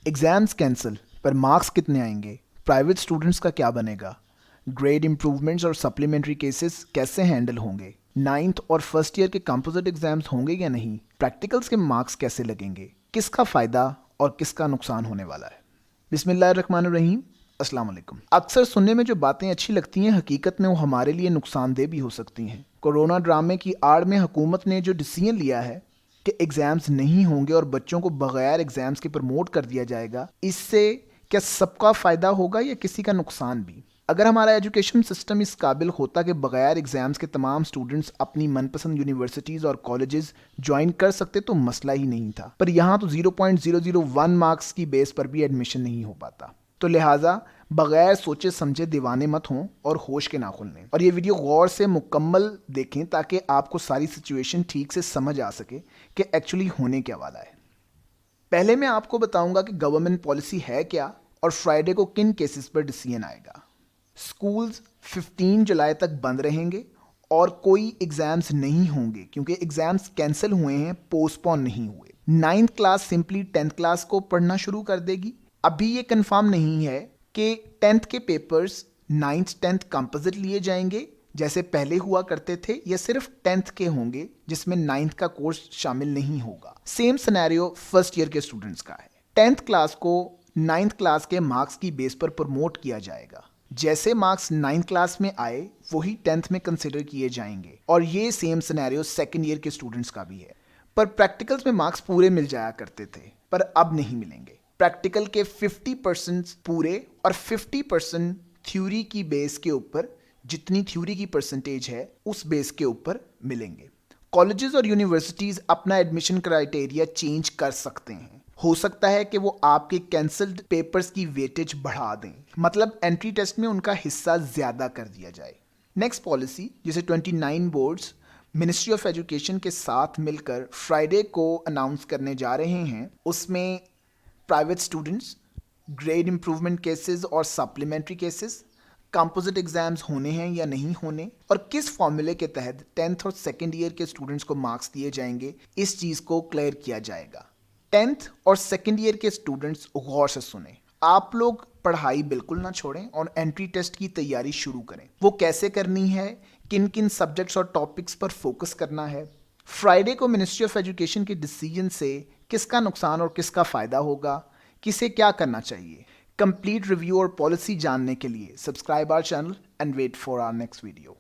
Exams cancel पर marks कितने आएंगे? प्राइवेट स्टूडेंट्स का क्या बनेगा? ग्रेड इंप्रूवमेंट्स और सप्लीमेंट्री केसेस कैसे हैंडल होंगे? नाइन्थ और फर्स्ट ईयर के कंपोजिट एग्जाम्स होंगे या नहीं? प्रैक्टिकल्स के मार्क्स कैसे लगेंगे? किसका फायदा और किसका नुकसान होने वाला है? बिस्मिल्लाहिर्रहमानिर्रहीम। अस्सलाम वालेकुम। अक्सर सुनने में जो बातें अच्छी लगती हैं, हकीकत में वो हमारे लिए नुकसानदेह भी हो सकती हैं। कोरोना ड्रामे की आड़ में हुकूमत ने जो डिसीजन लिया है कि एग्जाम्स नहीं होंगे और बच्चों को बगैर एग्जाम्स के प्रमोट कर दिया जाएगा, इससे क्या सबका फायदा होगा या किसी का नुकसान भी? अगर हमारा एजुकेशन सिस्टम इस काबिल होता कि बगैर एग्जाम्स के तमाम स्टूडेंट्स अपनी मनपसंद यूनिवर्सिटीज़ और कॉलेजेस ज्वाइन कर सकते तो मसला ही नहीं था, पर यहाँ तो 0.001 मार्क्स की बेस पर भी एडमिशन नहीं हो पाता। तो लिहाजा बगैर सोचे समझे दीवाने मत हों और होश के नाखुन लें, और ये वीडियो गौर से मुकम्मल देखें ताकि आपको सारी सिचुएशन ठीक से समझ आ सके कि एक्चुअली होने क्या वाला है। पहले मैं आपको बताऊंगा कि गवर्नमेंट पॉलिसी है क्या और फ्राइडे को किन केसेस पर डिसीजन आएगा। स्कूल्स 15 जुलाई तक बंद रहेंगे और कोई एग्जाम्स नहीं होंगे क्योंकि एग्जाम्स कैंसिल हुए हैं, पोस्टपोन नहीं हुए। 9th class simply 10th class को पढ़ना शुरू कर देगी। अभी ये कंफर्म नहीं है कि 10th के पेपर्स 9th 10th कंपोजिट लिए जाएंगे जैसे पहले हुआ करते थे, या सिर्फ 10th के होंगे जिसमें 9th का कोर्स शामिल नहीं होगा। सेम सिनेरियो फर्स्ट ईयर के स्टूडेंट्स का है। 10th क्लास को 9th क्लास के मार्क्स की बेस पर प्रमोट किया जाएगा। जैसे मार्क्स 9th क्लास में आए वही 10th में कंसिडर किए जाएंगे, और ये सेम सिनेरियो सेकेंड ईयर के स्टूडेंट्स का भी है। पर प्रैक्टिकल्स में मार्क्स पूरे मिल जाया करते थे, पर अब नहीं मिलेंगे। प्रैक्टिकल के 50% पूरे और 50% थ्योरी की बेस के ऊपर, जितनी थ्योरी की परसेंटेज है उस बेस के ऊपर मिलेंगे। कॉलेजेस और यूनिवर्सिटीज अपना एडमिशन क्राइटेरिया चेंज कर सकते हैं। हो सकता है कि वो आपके कैंसल्ड पेपर्स की वेटेज बढ़ा दें, मतलब एंट्री टेस्ट में उनका हिस्सा ज्यादा कर दिया जाए। नेक्स्ट पॉलिसी जिसे 29 बोर्ड्स मिनिस्ट्री ऑफ एजुकेशन के साथ मिलकर फ्राइडे को अनाउंस करने जा रहे हैं, उसमें private students, grade improvement cases और सप्लीमेंट्री केसेस, कंपोजिट एग्जाम्स होने हैं या नहीं होने, और किस फॉर्मूले के तहत 10th और सेकेंड ईयर के स्टूडेंट्स को मार्क्स दिए जाएंगे, इस चीज को क्लियर किया जाएगा। 10th और सेकेंड ईयर के स्टूडेंट्स गौर से सुने। आप लोग पढ़ाई बिल्कुल ना छोड़ें और एंट्री टेस्ट की तैयारी शुरू करें। वो कैसे करनी है, किन किन सब्जेक्ट्स और टॉपिक्स पर फोकस करना है। फ्राइडे को मिनिस्ट्री ऑफ एजुकेशन के डिसीजन से किसका नुकसान और किसका फायदा होगा, किसे क्या करना चाहिए। कंप्लीट रिव्यू और पॉलिसी जानने के लिए subscribe our channel and wait for our next video.